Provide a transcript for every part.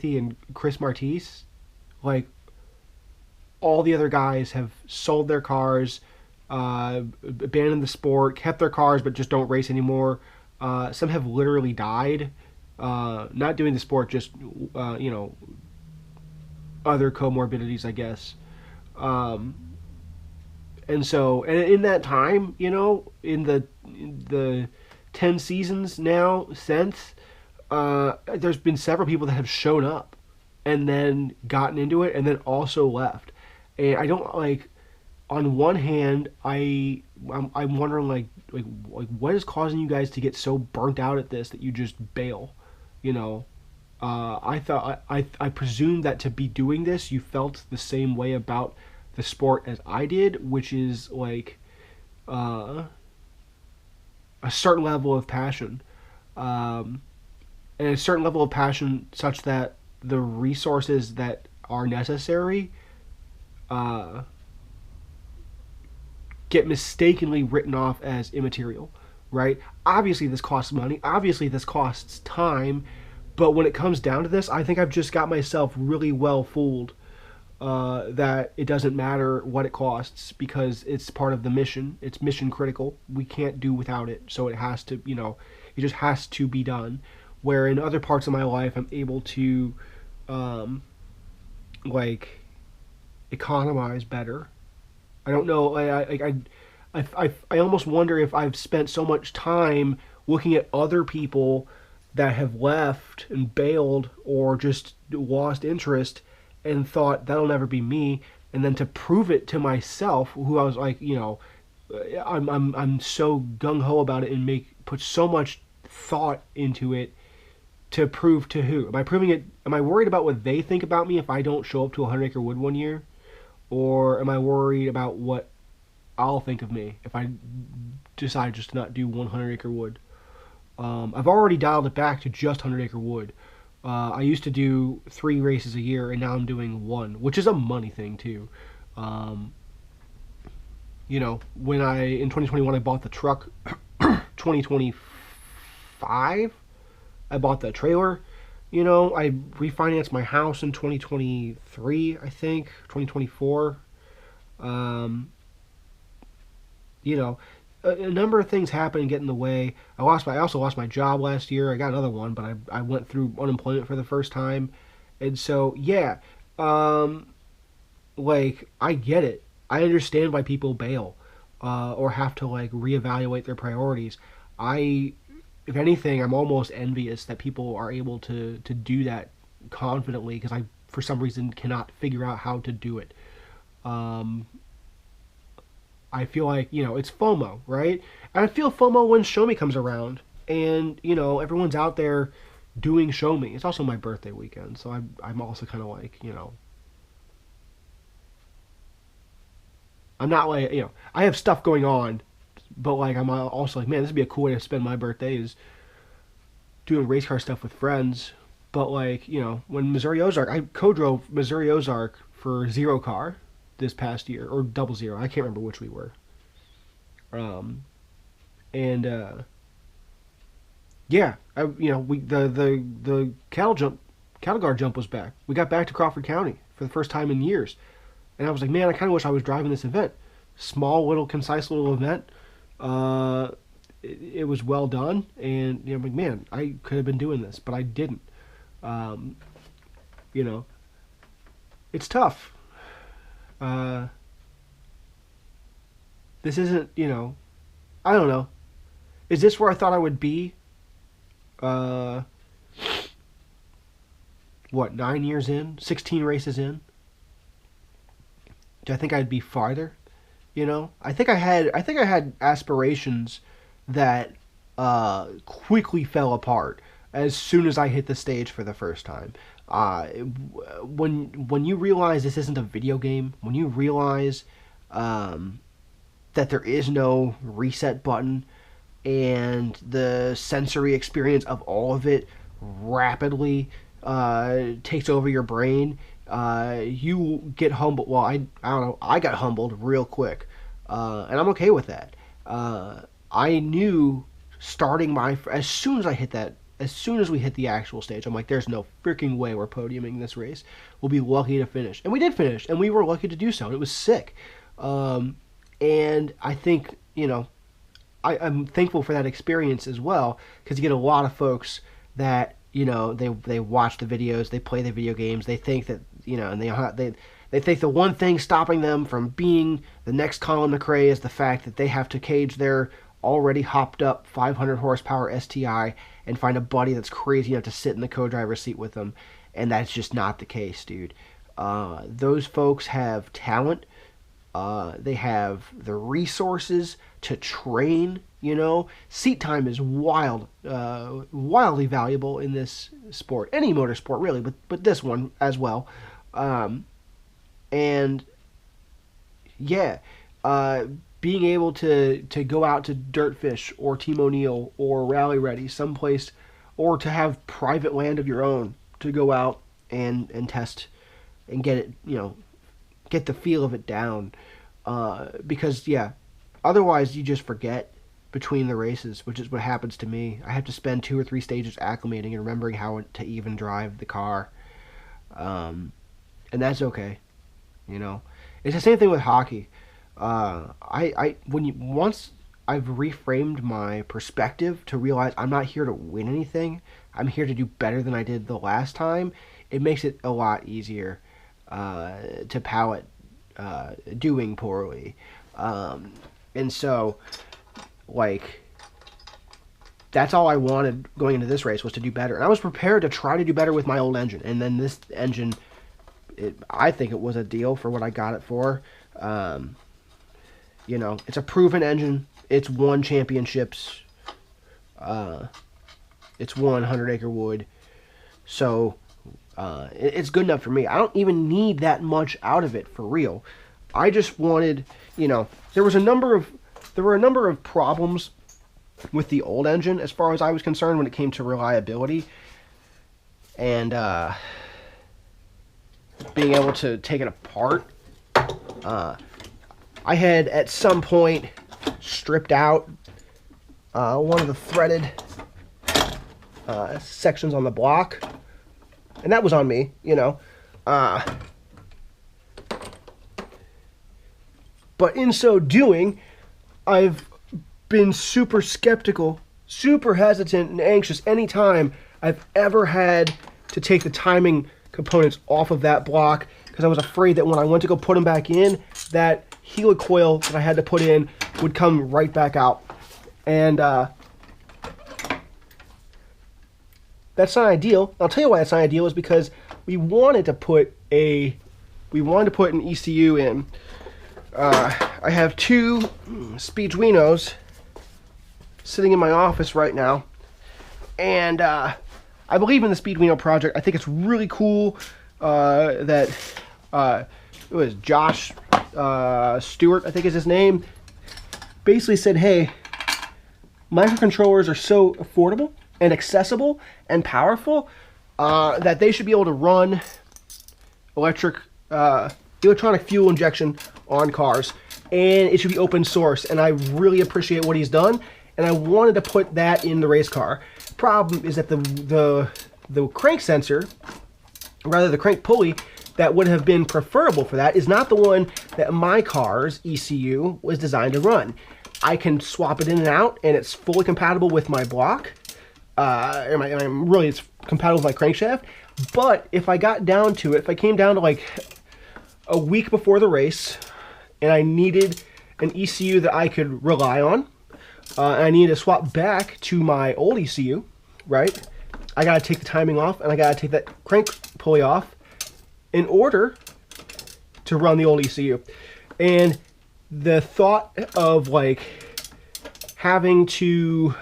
Mathy and Chris Martise, like all the other guys have sold their cars, abandoned the sport, kept their cars but just don't race anymore. Some have literally died, not doing the sport, just other comorbidities, I guess. Um, and so, and in that time, in the 10 seasons now since, there's been several people that have shown up and then gotten into it and then also left. And I don't like. On one hand, I'm wondering like what is causing you guys to get so burnt out at this that you just bail, you know? I thought I presumed that to be doing this, you felt the same way about the sport as I did, which is like uh, a certain level of passion, um, and a certain level of passion such that the resources that are necessary uh, get mistakenly written off as immaterial, right? Obviously, this costs money. Obviously, this costs time. But when it comes down to this, I think I've just got myself really well fooled, that it doesn't matter what it costs because it's part of the mission. It's mission critical. We can't do without it. So it has to, it just has to be done. Where in other parts of my life, I'm able to, um, like, economize better. I don't know. I almost wonder if I've spent so much time looking at other people that have left and bailed or just lost interest and thought that'll never be me, and then to prove it to myself, who I was like, I'm so gung ho about it and put so much thought into it to prove to who? Am I proving it? Am I worried about what they think about me if I don't show up to 100 Acre Wood one year? Or am I worried about what I'll think of me if I decide just to not do 100 Acre Wood? I've already dialed it back to just 100 Acre Wood. I used to do 3 races a year, and now I'm doing one, which is a money thing too. Um, when in 2021 I bought the truck, 2025 I bought the trailer. I refinanced my house in 2023, I think, 2024. Um, a number of things happened and get in the way. I also lost my job last year. I got another one, but I went through unemployment for the first time. And so, yeah, um, like, I get it. I understand why people bail, or have to, like, reevaluate their priorities. I If anything, I'm almost envious that people are able to do that confidently because I, for some reason, cannot figure out how to do it. Um, I feel like, it's FOMO, right? And I feel FOMO when Show Me comes around and, everyone's out there doing Show Me. It's also my birthday weekend, so I'm also kind of like, I'm not like, I have stuff going on, but like I'm also like, man, this would be a cool way to spend my birthday is doing race car stuff with friends. But like, when Missouri Ozark, I co-drove Missouri Ozark for Zero Car this past year, or Double Zero. I can't remember which we were. Um, and yeah, we the cattle guard jump was back. We got back to Crawford County for the first time in years, and I was like, man, I kind of wish I was driving this event. Small, little, concise little event. Uh, it was well done, and I'm like, man, I could have been doing this, but I didn't. Um, you know, it's tough. Uh, this isn't, I don't know. Is this where I thought I would be? Uh, what, 9 years in, 16 races in? Do I think I'd be farther? I think I had aspirations that quickly fell apart as soon as I hit the stage for the first time. When you realize this isn't a video game, when you realize that there is no reset button, and the sensory experience of all of it rapidly takes over your brain, you get humbled. Well, I don't know. I got humbled real quick, and I'm okay with that. I knew starting as soon as I hit as soon as we hit the actual stage. I'm like, there's no freaking way we're podiuming this race. We'll be lucky to finish. And we did finish, and we were lucky to do so. And it was sick. And I think, I'm thankful for that experience as well, because you get a lot of folks that, they watch the videos, they play the video games, they think that, and they think the one thing stopping them from being the next Colin McRae is the fact that they have to cage their already hopped up 500 horsepower STI and find a buddy that's crazy enough to sit in the co-driver's seat with them. And that's just not the case, dude. Those folks have talent. They have the resources to train, Seat time is wildly valuable in this sport. Any motorsport, really, but this one as well. And yeah, being able to go out to Dirtfish or Team O'Neill or Rally Ready someplace, or to have private land of your own to go out and test and get it, get the feel of it down. Because yeah, otherwise you just forget between the races, which is what happens to me. I have to spend 2 or 3 stages acclimating and remembering how to even drive the car. And that's okay. It's the same thing with hockey. Once I've reframed my perspective to realize I'm not here to win anything, I'm here to do better than I did the last time, it makes it a lot easier to palate doing poorly. And so, that's all I wanted going into this race, was to do better. And I was prepared to try to do better with my old engine. And then this engine, I think it was a deal for what I got it for. It's a proven engine. It's won championships. It's won 100 Acre Wood. So it's good enough for me. I don't even need that much out of it for real. I just wanted, there were a number of problems with the old engine as far as I was concerned when it came to reliability and being able to take it apart. I had at some point stripped out one of the threaded sections on the block, and that was on me, but in so doing, I've been super skeptical, super hesitant and anxious anytime I've ever had to take the timing components off of that block, because I was afraid that when I went to go put them back in, that helicoil that I had to put in would come right back out. And that's not ideal. I'll tell you why that's not ideal, is because we wanted to put an ECU in. I have 2 Speeduinos sitting in my office right now, and I believe in the Speeduino project. I think it's really cool that it was Josh Stewart, I think is his name, basically said, hey, microcontrollers are so affordable and accessible and powerful that they should be able to run electronic fuel injection on cars, and it should be open source. And I really appreciate what he's done, and I wanted to put that in the race car. Problem is that the crank sensor, rather the crank pulley, that would have been preferable for that is not the one that my car's ECU was designed to run. I can swap it in and out, and it's fully compatible with my block. It's compatible with my crankshaft. But if I got down to it, if I came down to like a week before the race, and I needed an ECU that I could rely on, and I needed to swap back to my old ECU, right? I gotta take the timing off, and I gotta take that crank pulley off in order to run the old ECU. And the thought of having to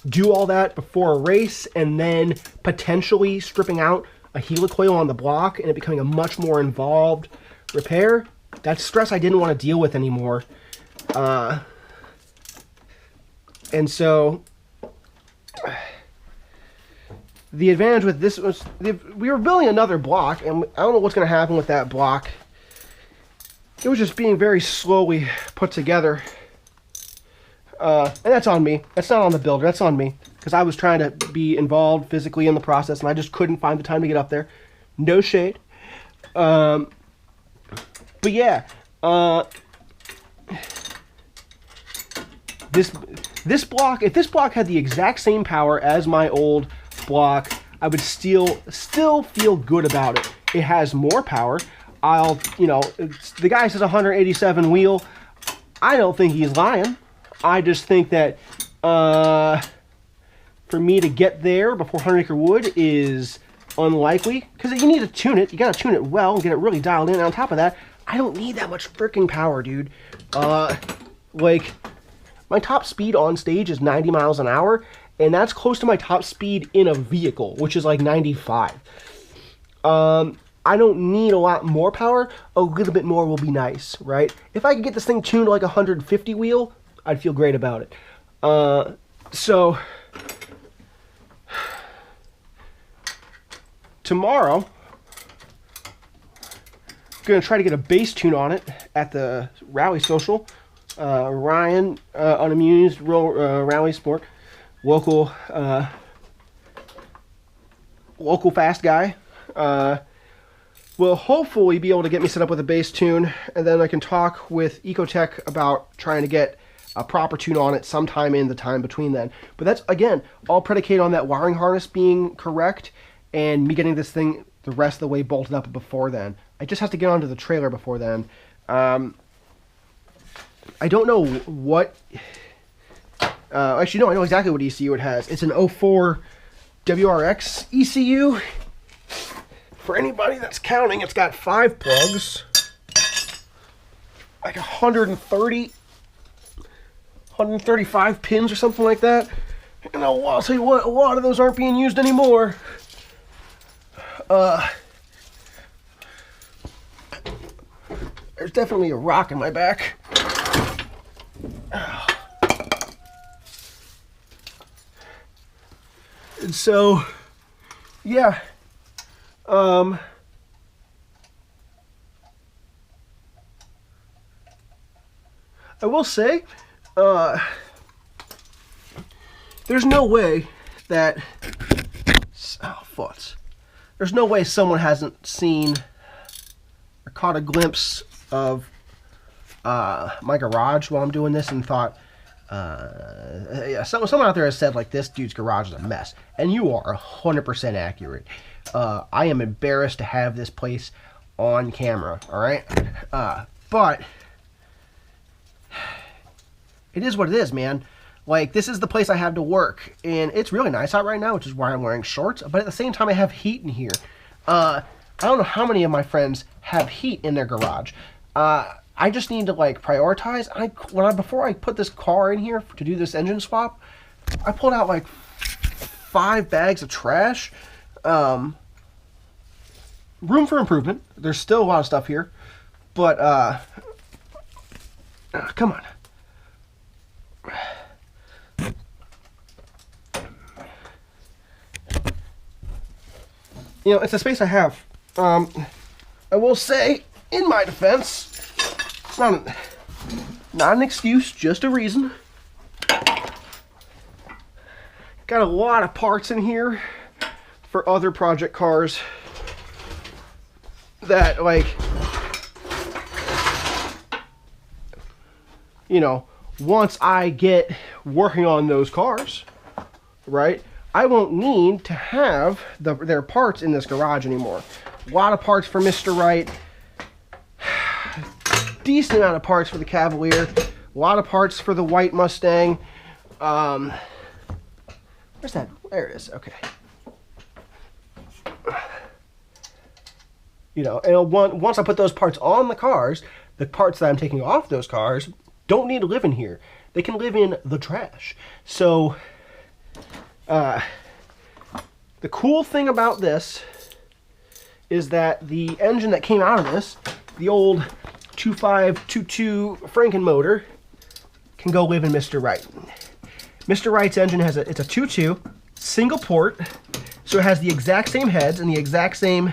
do all that before a race, and then potentially stripping out a helicoil on the block and it becoming a much more involved repair, that's stress I didn't want to deal with anymore. And so the advantage with this was we were building another block, and I don't know what's going to happen with that block. It was just being very slowly put together. And that's on me. That's not on the builder. That's on me. because I was trying to be involved physically in the process, and I just couldn't find the time to get up there. No shade. But yeah, this block, if this block had the exact same power as my old block, I would still feel good about it. It has more power. The guy says 187 wheel. I don't think he's lying. I just think that for me to get there before 100 Acre Wood is unlikely, because you need to tune it. You gotta tune it well and get it really dialed in. And on top of that, I don't need that much freaking power, dude. Like, my top speed on stage is 90 miles an hour, and that's close to my top speed in a vehicle, which is like 95. I don't need a lot more power. A little bit more will be nice, right? If I could get this thing tuned to like 150 wheel, I'd feel great about it. So tomorrow, I'm gonna try to get a bass tune on it at the Rally Social. Ryan, Unamused, Rally Sport, local fast guy, will hopefully be able to get me set up with a bass tune, and then I can talk with Ecotech about trying to get a proper tune on it sometime in the time between then. But that's, again, all predicated on that wiring harness being correct and me getting this thing the rest of the way bolted up before then. I just have to get onto the trailer before then. I don't know what... actually, no, I know exactly what ECU it has. It's an 04 WRX ECU. For anybody that's counting, it's got 5 plugs. Like 135 pins or something like that. And I'll tell you what, a lot of those aren't being used anymore. There's definitely a rock in my back. And so, yeah. I will say, there's no way that, there's no way someone hasn't seen or caught a glimpse of my garage while I'm doing this and thought, yeah, someone out there has said, like, this dude's garage is a mess. And you are 100% accurate. I am embarrassed to have this place on camera, alright? But it is what it is, man. Like, this is the place I have to work, and it's really nice out right now, which is why I'm wearing shorts, but at the same time I have heat in here. I don't know how many of my friends have heat in their garage. I just need to, like, prioritize. Before I put this car in here to do this engine swap, I pulled out like 5 bags of trash. Room for improvement. There's still a lot of stuff here, but come on. You know, it's a space I have. I will say, in my defense, it's not an excuse, just a reason. Got a lot of parts in here for other project cars that, like, you know, once I get working on those cars, right, I won't need to have their parts in this garage anymore. A lot of parts for Mr. Wright. Decent amount of parts for the Cavalier. A lot of parts for the white Mustang. Where's that? There it is. Okay. You know, and once I put those parts on the cars, the parts that I'm taking off those cars don't need to live in here. They can live in the trash. So, the cool thing about this is that the engine that came out of this, the old 2522 Franken motor, can go live in Mr. Wright. Mr. Wright's engine has it's a 2.2 single port, so it has the exact same heads and the exact same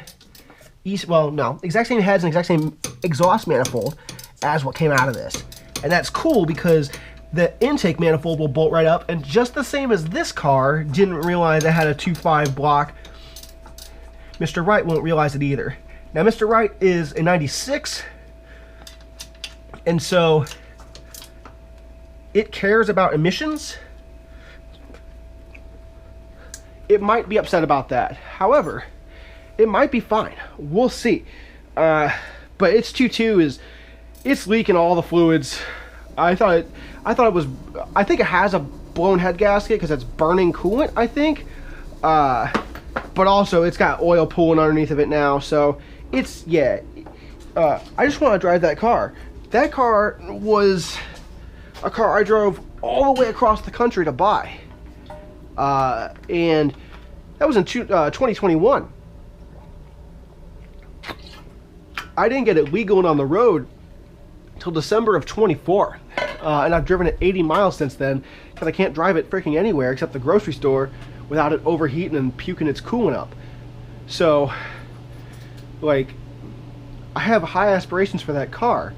exact same heads and exact same exhaust manifold as what came out of this. And that's cool because the intake manifold will bolt right up, and just the same as this car didn't realize it had a 2.5 block, Mr. Wright won't realize it either. Now, Mr. Wright is a 96, and so it cares about emissions. It might be upset about that. However, it might be fine. We'll see. But its 2.2 it's leaking all the fluids. I think it has a blown head gasket because it's burning coolant, I think. But also it's got oil pooling underneath of it now, so it's, yeah. I just want to drive that car. That car was a car I drove all the way across the country to buy. And that was in 2021. I didn't get it legal and on the road till December of 24. And I've driven it 80 miles since then because I can't drive it freaking anywhere except the grocery store without it overheating and puking its coolant up. So, like, I have high aspirations for that car,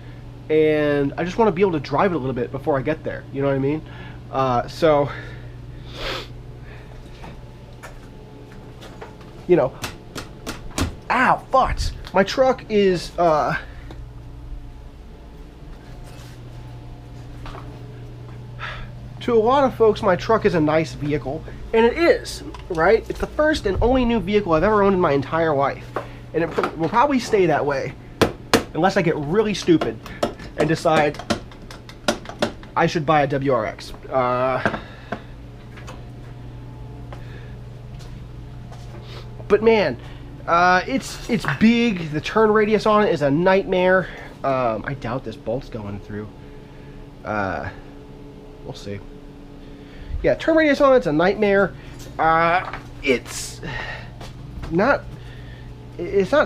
and I just want to be able to drive it a little bit before I get there. You know what I mean? So, you know, ow, farts. My truck is, to a lot of folks, my truck is a nice vehicle, and it is, right? It's the first and only new vehicle I've ever owned in my entire life, and it will probably stay that way unless I get really stupid and decide I should buy a WRX. But man, it's big. The turn radius on it is a nightmare. I doubt this bolt's going through. We'll see. Yeah, turn radius on it's a nightmare. It's not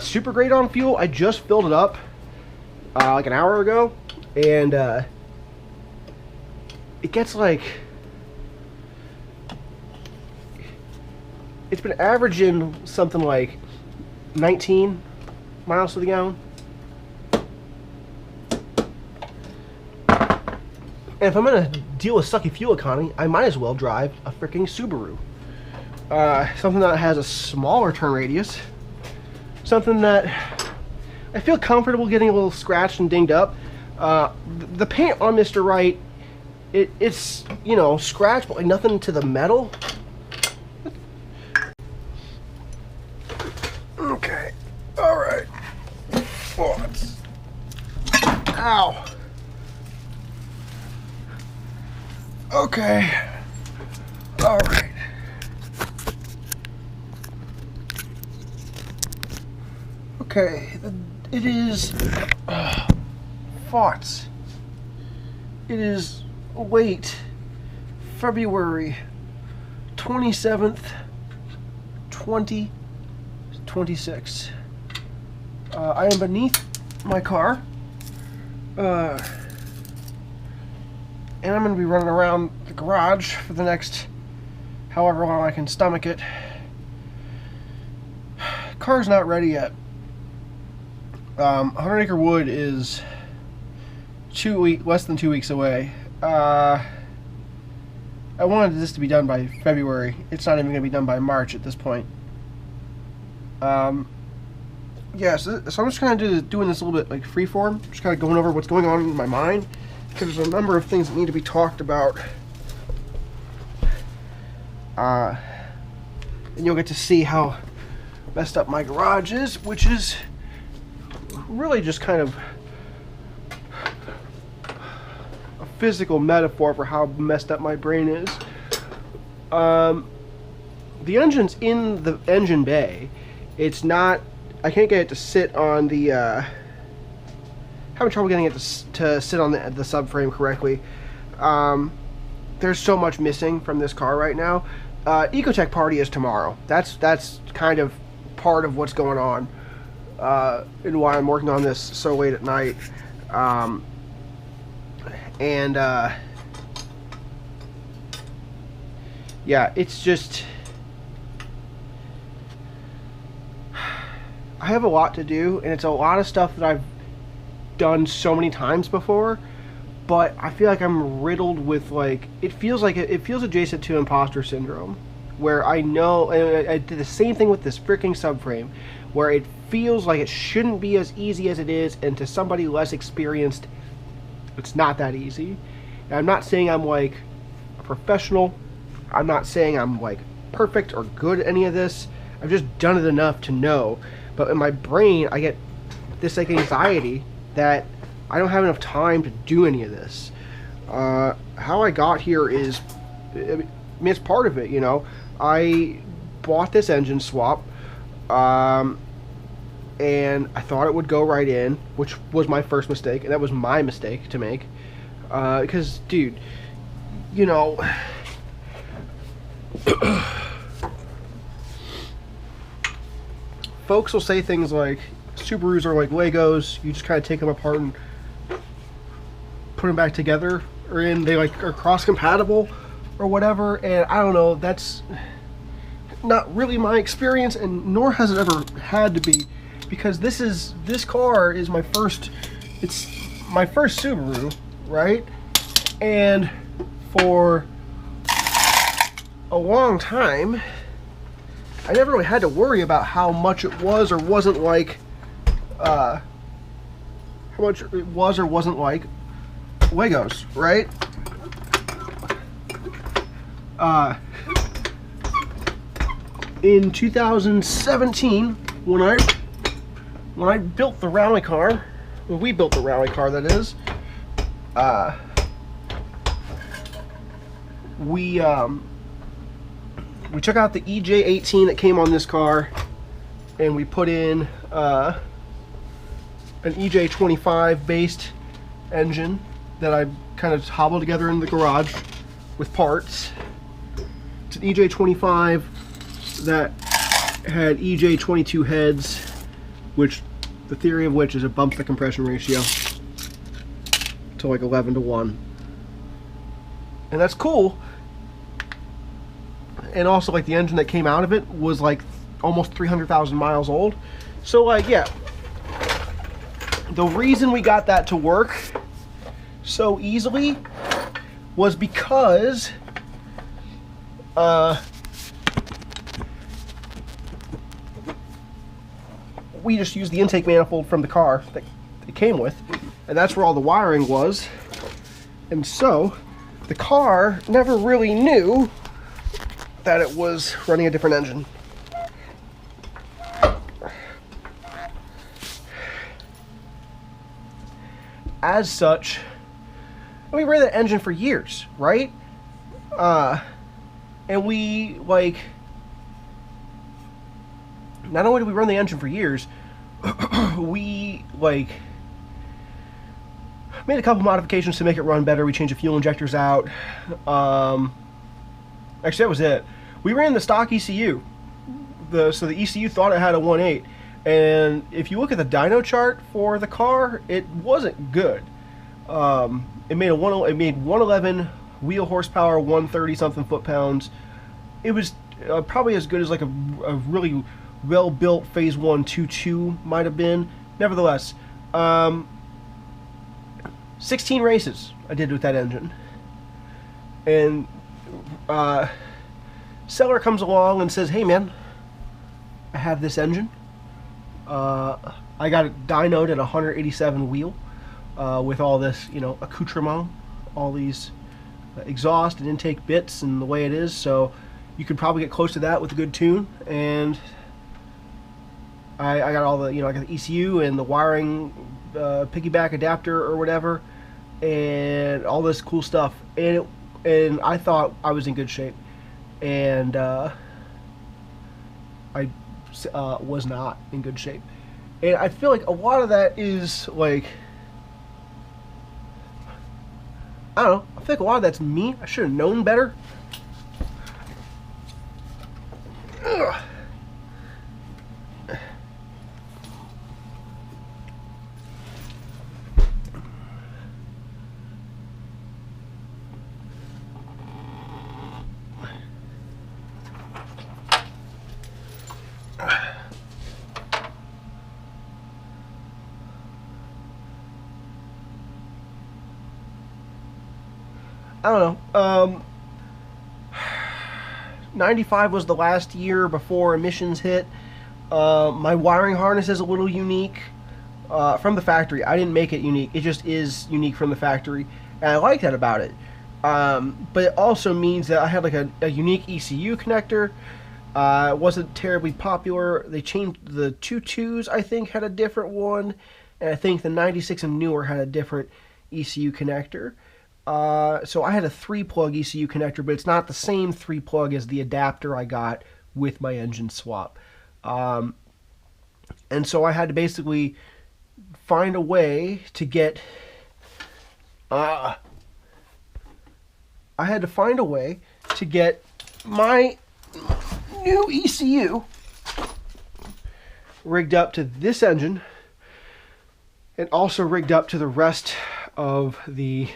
super great on fuel. I just filled it up like an hour ago, and it gets like, it's been averaging something like 19 miles to the gallon. And if I'm going to deal with sucky fuel economy, I might as well drive a freaking Subaru. Something that has a smaller turn radius. Something that I feel comfortable getting a little scratched and dinged up. The paint on Mr. Wright, it's, you know, scratched, but like nothing to the metal. Okay. Alright. Ow. Okay. All right. Okay. It is farts. It is late February 27th, 2026. I am beneath my car. And I'm going to be running around the garage for the next however long I can stomach it. Car's not ready yet. 100 Acre Wood is less than 2 weeks away. I wanted this to be done by February. It's not even going to be done by March at this point. Yeah, so I'm just kind of doing this a little bit like freeform. Just kind of going over what's going on in my mind, because there's a number of things that need to be talked about. And you'll get to see how messed up my garage is, which is really just kind of a physical metaphor for how messed up my brain is. The engine's in the engine bay. It's not, I can't get it to sit on the, having trouble getting it to sit on the subframe correctly. There's so much missing from this car right now. Ecotech party is tomorrow. That's kind of part of what's going on, and why I'm working on this so late at night. Yeah, it's just, I have a lot to do, and it's a lot of stuff that I've done so many times before, but I feel like I'm riddled with like it feels adjacent to imposter syndrome, where I know, and I did the same thing with this freaking subframe, where it feels like it shouldn't be as easy as it is, and to somebody less experienced, it's not that easy. And I'm not saying I'm like a professional. I'm not saying I'm like perfect or good at any of this. I've just done it enough to know. But in my brain, I get this like anxiety that I don't have enough time to do any of this. How I got here is, I mean, it's part of it, you know. I bought this engine swap, and I thought it would go right in, which was my first mistake, and that was my mistake to make. Because, dude, you know, folks will say things like Subarus are like Legos. You just kind of take them apart and put them back together, or they like are cross-compatible or whatever. And I don't know. That's not really my experience, and nor has it ever had to be, because this car is my first. It's my first Subaru, right? And for a long time, I never really had to worry about how much it was or wasn't like, how much it was or wasn't like Legos, right? In 2017, when I built the rally car, when we built the rally car, that is, we took out the EJ18 that came on this car, and we put in an EJ25 based engine that I kind of hobbled together in the garage with parts. It's an EJ25 that had EJ22 heads, which the theory of which is it bumps the compression ratio to like 11:1, and that's cool. And also, like, the engine that came out of it was like almost 300,000 miles old. So like, yeah, the reason we got that to work so easily was because we just used the intake manifold from the car that it came with, and that's where all the wiring was. And so the car never really knew that it was running a different engine. As such, we ran that engine for years, right? And we, like, not only did we run the engine for years, we, like, made a couple modifications to make it run better. We changed the fuel injectors out. Actually, that was it. We ran the stock ECU. So the ECU thought it had a 1.8. And if you look at the dyno chart for the car, it wasn't good. It made 111 wheel horsepower, 130 something foot-pounds. It was probably as good as like a really well-built Phase 1 2.2 might have been. Nevertheless, 16 races I did with that engine. And seller comes along and says, "Hey man, I have this engine. I got it dynoed at 187 wheel with all this, you know, accoutrement, all these exhaust and intake bits and the way it is, so you could probably get close to that with a good tune." And I got all the, you know, I got the ECU and the wiring piggyback adapter or whatever, and all this cool stuff. And I thought I was in good shape, and I was not in good shape. And I feel like a lot of that is like, I don't know, I feel like a lot of that's me. I should have known better. Ugh. don't know. 95 was the last year before emissions hit. My wiring harness is a little unique from the factory. I didn't make it unique. It just is unique from the factory, and I like that about it. But it also means that I had like a unique ECU connector. It wasn't terribly popular. They changed the 22s, I think, had a different one, and I think the 96 and newer had a different ECU connector. So I had a 3-plug ECU connector, but it's not the same 3-plug as the adapter I got with my engine swap. And so I had to basically find a way to get my new ECU rigged up to this engine and also rigged up to the rest of the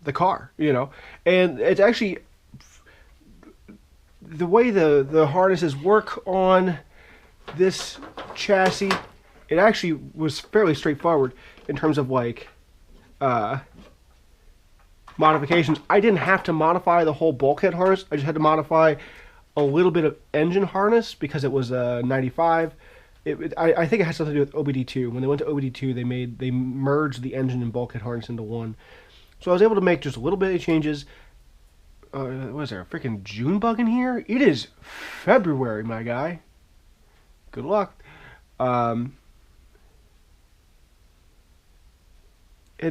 the car, you know. And it's actually the way the harnesses work on this chassis. It actually was fairly straightforward in terms of like modifications. I didn't have to modify the whole bulkhead harness. I just had to modify a little bit of engine harness because it was 95. I think it has something to do with OBD2. When they went to OBD2, they merged the engine and bulkhead harness into one. So I was able to make just a little bit of changes. What is there, a freaking June bug in here? It is February, my guy. Good luck. And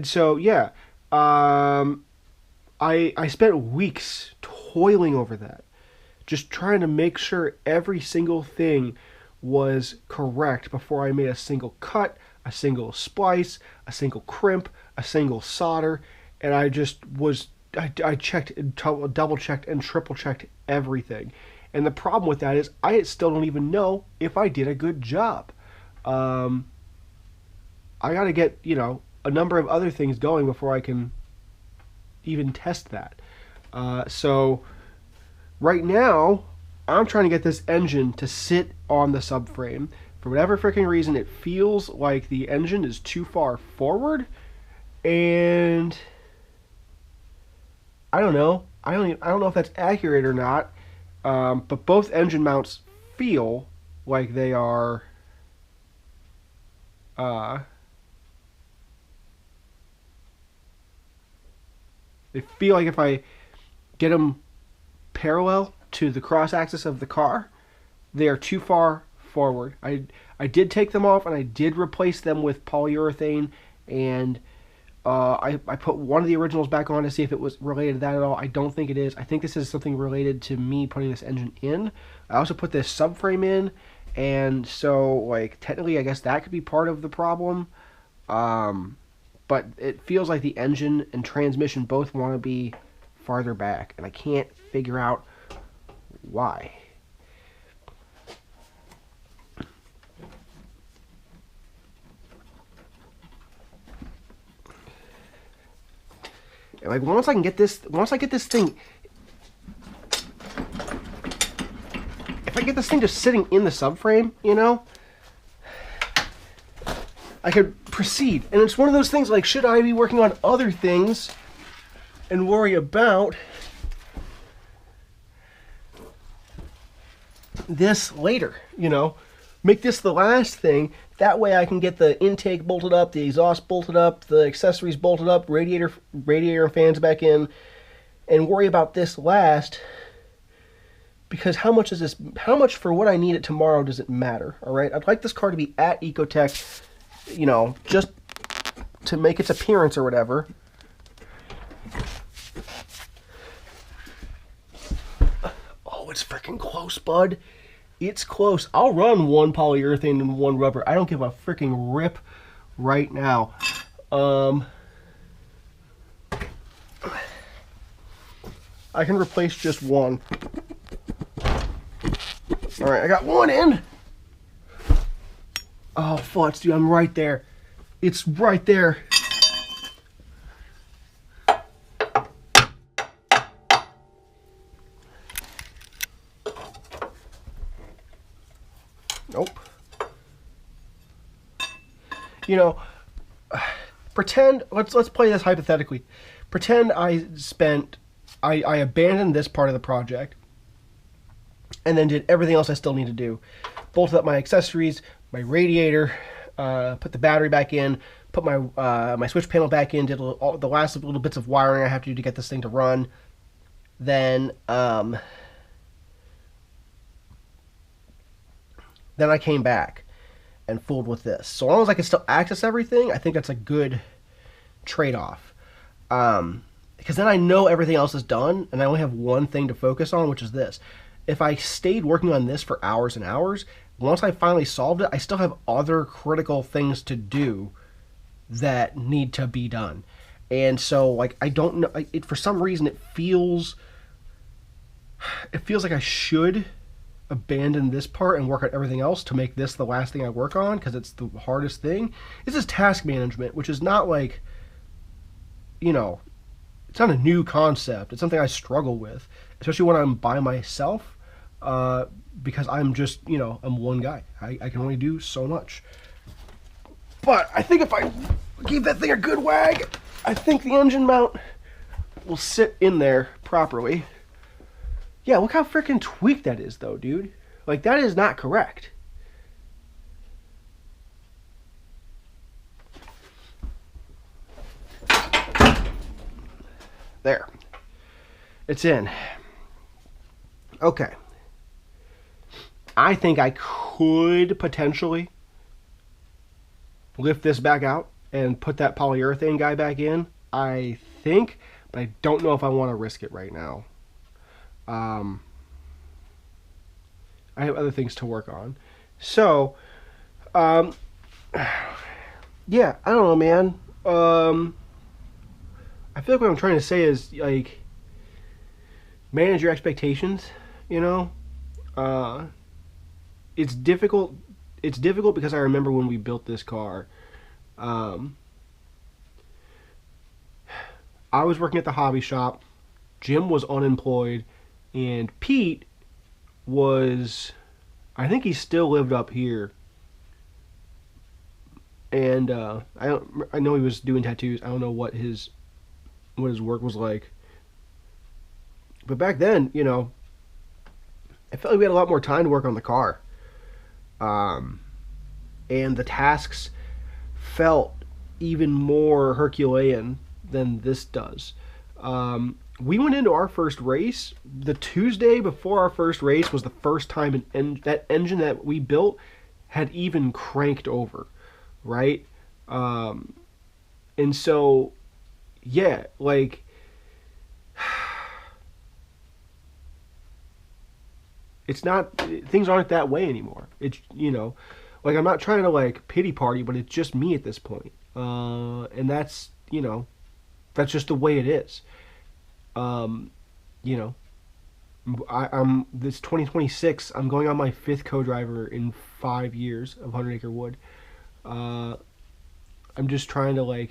so, yeah. I spent weeks toiling over that. Just trying to make sure every single thing was correct before I made a single cut, a single splice, a single crimp, a single solder, and I checked, double checked, and triple checked everything. And the problem with that is I still don't even know if I did a good job. I got to get, you know, a number of other things going before I can even test that. So right now, I'm trying to get this engine to sit on the subframe. For whatever freaking reason, it feels like the engine is too far forward, and I don't know. I don't know if that's accurate or not. But both engine mounts feel like they are they feel like if I get them parallel to the cross axis of the car, they are too far forward. I did take them off and I did replace them with polyurethane, and I put one of the originals back on to see if it was related to that at all. I don't think it is. I think this is something related to me putting this engine in. I also put this subframe in, and so like technically I guess that could be part of the problem. But it feels like the engine and transmission both want to be farther back, and I can't figure out why. And like once I get this thing, if I get this thing just sitting in the subframe, you know, I could proceed. And it's one of those things like, should I be working on other things and worry about this later, you know? Make this the last thing. That way I can get the intake bolted up, the exhaust bolted up, the accessories bolted up, radiator and fans back in, and worry about this last. Because how much for what I need it tomorrow does it matter, all right? I'd like this car to be at Ecotech, you know, just to make its appearance or whatever. Oh, it's freaking close, bud. It's close. I'll run one polyurethane and one rubber. I don't give a freaking rip right now. I can replace just one. All right, I got one in. Oh, futz, dude, I'm right there. It's right there. Nope. You know, pretend let's play this hypothetically. Pretend I abandoned this part of the project and then did everything else I still need to do. Bolted up my accessories, my radiator, put the battery back in, put my switch panel back in, did all the last little bits of wiring I have to do to get this thing to run. Then I came back and fooled with this. So long as I can still access everything, I think that's a good trade-off. Because then I know everything else is done, and I only have one thing to focus on, which is this. If I stayed working on this for hours and hours, once I finally solved it, I still have other critical things to do that need to be done. And so, like, I don't know. For some reason, it feels like I should abandon this part and work on everything else to make this the last thing I work on because it's the hardest thing. This is task management, which is not like, it's not a new concept. It's something I struggle with, especially when I'm by myself, because I'm just, I'm one guy. I can only do so much. But I think if I give that thing a good wag, I think the engine mount will sit in there properly. Yeah, look how freaking tweaked that is, though, dude. Like, that is not correct. There. It's in. Okay. I think I could potentially lift this back out and put that polyurethane guy back in. I think, but I don't know if I want to risk it right now. I have other things to work on. So, yeah, I don't know, man. I feel like what I'm trying to say is, like, manage your expectations, It's difficult. It's difficult because I remember when we built this car. I was working at the hobby shop. Jim was unemployed. And Pete was, I think he still lived up here. And I know he was doing tattoos. I don't know what his work was like. But back then, I felt like we had a lot more time to work on the car. And the tasks felt even more Herculean than this does. We went into our first race. The Tuesday before our first race was the first time that engine that we built had even cranked over, right? And so, yeah, like, it's not, things aren't that way anymore. It's, like, I'm not trying to, like, pity party, but it's just me at this point. And that's, that's just the way it is. I'm this 2026. I'm going on my 5th co-driver in 5 years of 100 Acre Wood. I'm just trying to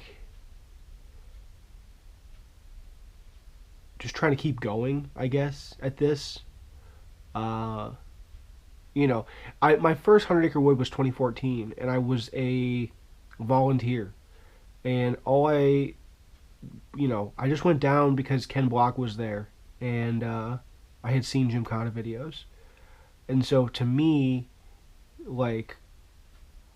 keep going, I guess, at this. My first 100 Acre Wood was 2014, and I was a volunteer, and I just went down because Ken Block was there, and I had seen Gymkhana videos. And so to me, like,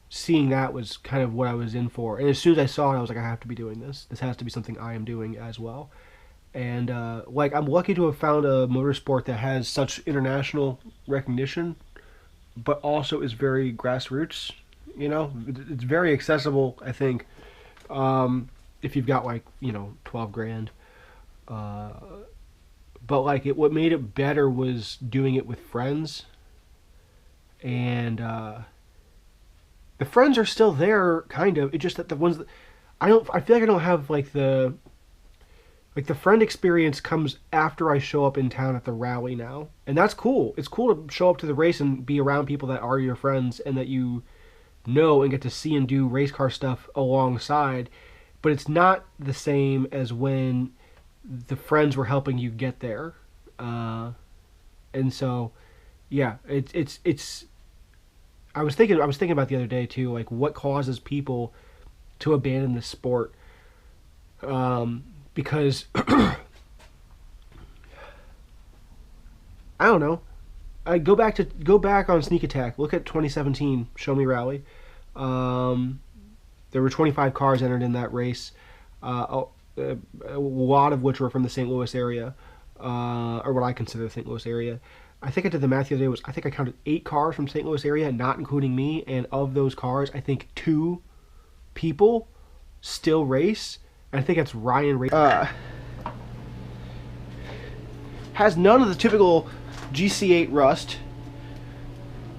seeing that was kind of what I was in for. And as soon as I saw it, I was like, I have to be doing this. This has to be something I am doing as well. And, I'm lucky to have found a motorsport that has such international recognition, but also is very grassroots, It's very accessible, I think, if you've got 12 grand. But what made it better was doing it with friends, and the friends are still there, kind of. It's just that the ones that I feel like I don't have the friend experience comes after I show up in town at the rally now, and that's cool. It's cool to show up to the race and be around people that are your friends and that you know and get to see and do race car stuff alongside. But it's not the same as when the friends were helping you get there. And so, yeah, it's I was thinking about the other day too, like what causes people to abandon this sport. Because I don't know. I go back on Sneak Attack. Look at 2017 Show Me Rally. There were 25 cars entered in that race. A lot of which were from the St. Louis area, or what I consider the St. Louis area. I think I did the math the other day. I think I counted 8 cars from St. Louis area, not including me. And of those cars, I think 2 people still race. And I think that's Ryan Race. Has none of the typical GC8 rust.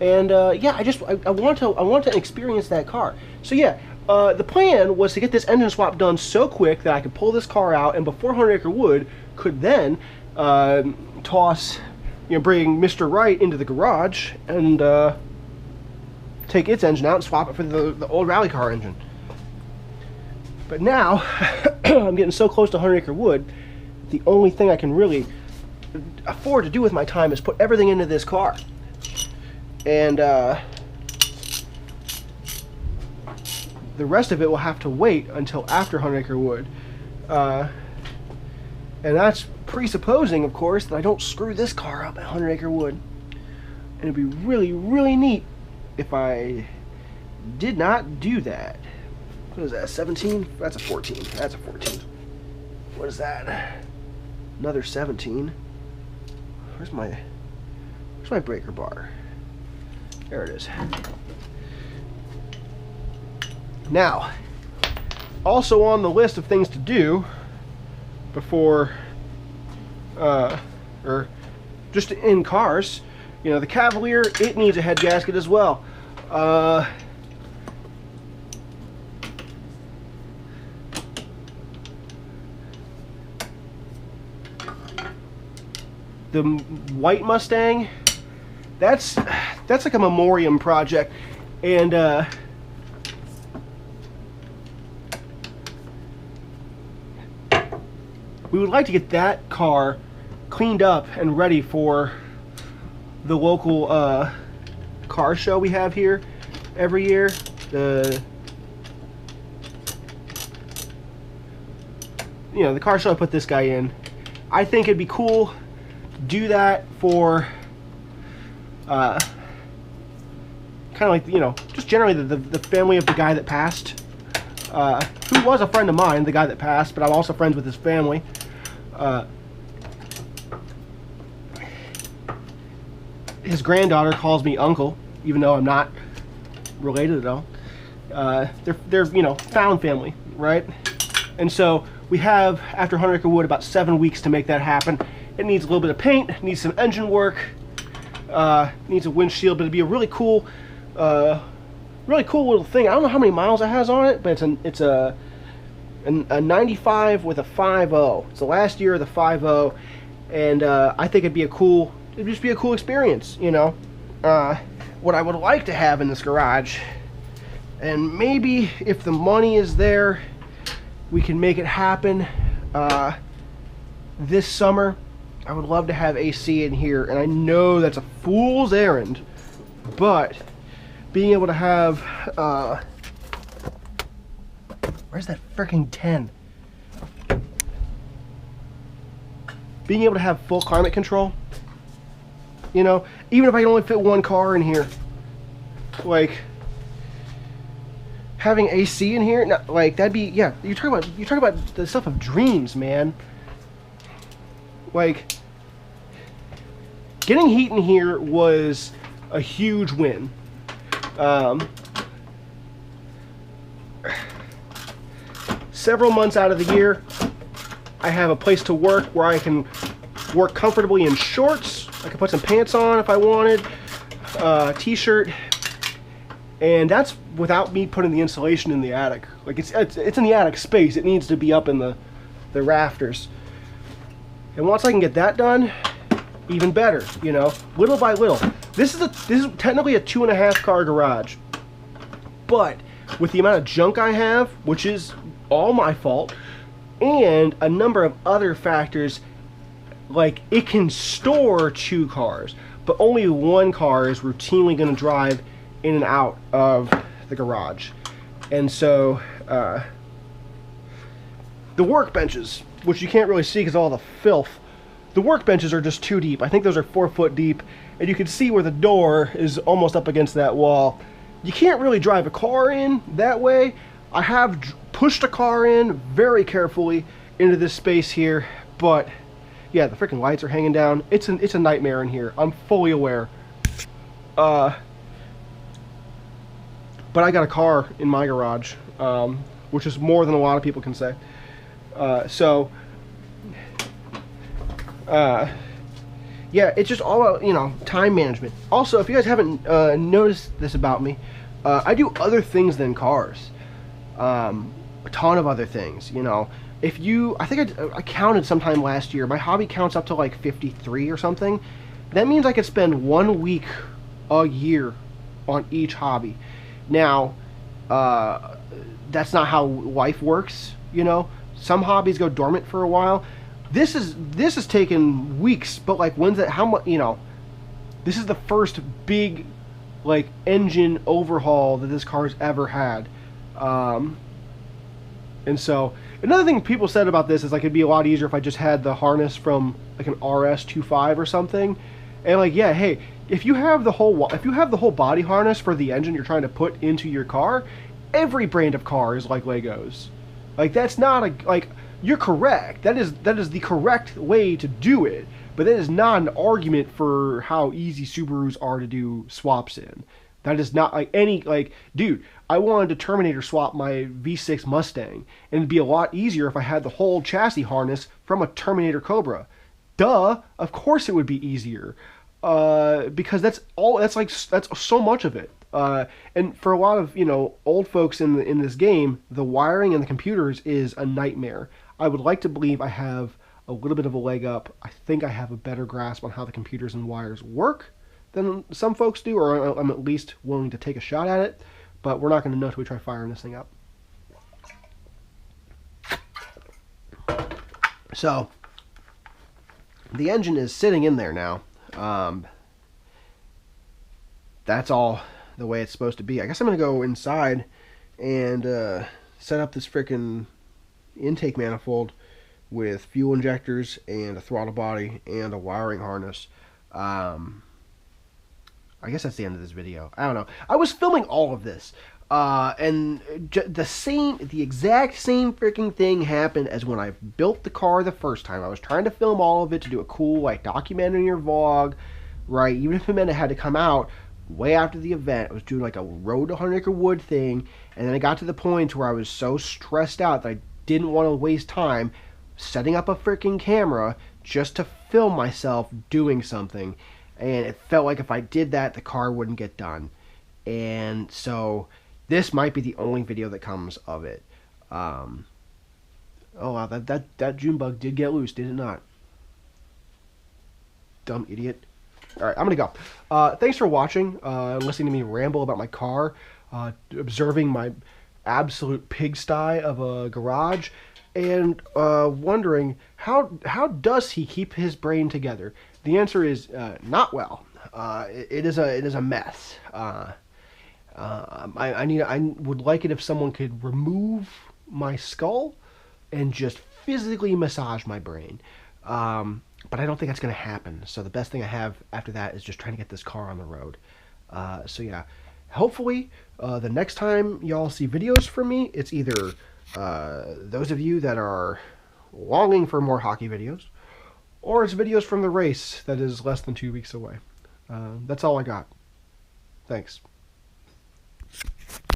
And yeah, I want to experience that car. So yeah, the plan was to get this engine swap done so quick that I could pull this car out, and before 100 Acre Wood could then toss, bring Mr. Right into the garage and take its engine out and swap it for the old rally car engine. But now I'm getting so close to 100 Acre Wood, the only thing I can really afford to do with my time is put everything into this car. And the rest of it will have to wait until after 100 Acre Wood. And that's presupposing, of course, that I don't screw this car up at 100 Acre Wood. And it'd be really, really neat if I did not do that. What is that, 17? That's a 14. That's a 14. What is that? Another 17. Where's my breaker bar? There it is. Now, also on the list of things to do before, or just in cars, the Cavalier, it needs a head gasket as well. The white Mustang, that's like a memoriam project, and we would like to get that car cleaned up and ready for the local car show we have here every year. The car show I put this guy in. I think it'd be cool to do that for kind of like, just generally the family of the guy that passed, who was a friend of mine, the guy that passed, but I'm also friends with his family. His granddaughter calls me uncle, even though I'm not related at all. They're found family, right? And so we have, after 100 Acre Wood, about 7 weeks to make that happen. It needs a little bit of paint, needs some engine work, needs a windshield, but it'd be a really cool little thing. I don't know how many miles it has on it, but it's a 95 with a 5.0. It's the last year of the 5.0, and I think it'd just be a cool experience, What I would like to have in this garage, and maybe if the money is there, we can make it happen this summer. I would love to have AC in here, and I know that's a fool's errand, but being able to have where's that freaking 10? Being able to have full climate control, even if I can only fit one car in here, like having AC in here, that'd be, yeah. You're talking about the stuff of dreams, man. Like, getting heat in here was a huge win. Several months out of the year, I have a place to work where I can work comfortably in shorts. I can put some pants on if I wanted, t-shirt, and that's without me putting the insulation in the attic. Like, it's in the attic space. It needs to be up in the rafters. And once I can get that done, even better, little by little. This is technically a 2.5 car garage, but with the amount of junk I have, which is all my fault, and a number of other factors, like it can store 2 cars, but only one car is routinely going to drive in and out of the garage. And so the workbenches, which you can't really see because all the filth, the workbenches are just too deep. I think those are 4 foot deep, and you can see where the door is almost up against that wall. You can't really drive a car in that way. I have pushed a car in very carefully into this space here, but yeah, the freaking lights are hanging down. It's a nightmare in here. I'm fully aware. But I got a car in my garage, which is more than a lot of people can say. Yeah, it's just all about, you know, time management. Also, if you guys haven't noticed this about me, I do other things than cars. A ton of other things, you know. If you, I think I counted sometime last year, my hobby counts up to like 53 or something. That means I could spend 1 week a year on each hobby. Now, that's not how life works, you know. Some hobbies go dormant for a while. This has taken weeks, but like when's that? How much? You know, this is the first big like engine overhaul that this car's ever had, and so another thing people said about this is like it'd be a lot easier if I just had the harness from like an RS25 or something, and like yeah, hey, if you have the whole body harness for the engine you're trying to put into your car, every brand of car is like Legos. Like that's not a like. You're correct. That is the correct way to do it. But that is not an argument for how easy Subarus are to do swaps in. That is not like any like, dude, I wanted to Terminator swap my V6 Mustang, and it'd be a lot easier if I had the whole chassis harness from a Terminator Cobra. Duh, of course it would be easier. Because that's so much of it. And for a lot of, you know, old folks in this game, the wiring and the computers is a nightmare. I would like to believe I have a little bit of a leg up. I think I have a better grasp on how the computers and wires work than some folks do, or I'm at least willing to take a shot at it, but we're not going to know until we try firing this thing up. So, the engine is sitting in there now. That's all the way it's supposed to be. I guess I'm going to go inside and set up this frickin' intake manifold with fuel injectors and a throttle body and a wiring harness. I guess that's the end of this video. I don't know. I was filming all of this, and the exact same freaking thing happened as when I built the car the first time. I was trying to film all of it to do a cool like documentary or vlog, right? Even if it meant it had to come out way after the event. I was doing like a road to 100 acre wood thing, and then I got to the point where I was so stressed out that I didn't want to waste time setting up a freaking camera just to film myself doing something, and it felt like if I did that the car wouldn't get done. And so this might be the only video that comes of it. Oh wow, that June bug did get loose, did it not? Dumb idiot. Alright, I'm gonna go. Thanks for watching, listening to me ramble about my car, observing my absolute pigsty of a garage, and wondering how does he keep his brain together? The answer is not well. It is a mess. I would like it if someone could remove my skull and just physically massage my brain. But I don't think that's going to happen. So the best thing I have after that is just trying to get this car on the road. So yeah, hopefully the next time y'all see videos from me, it's either those of you that are longing for more hockey videos, or it's videos from the race that is less than 2 weeks away. That's all I got. Thanks.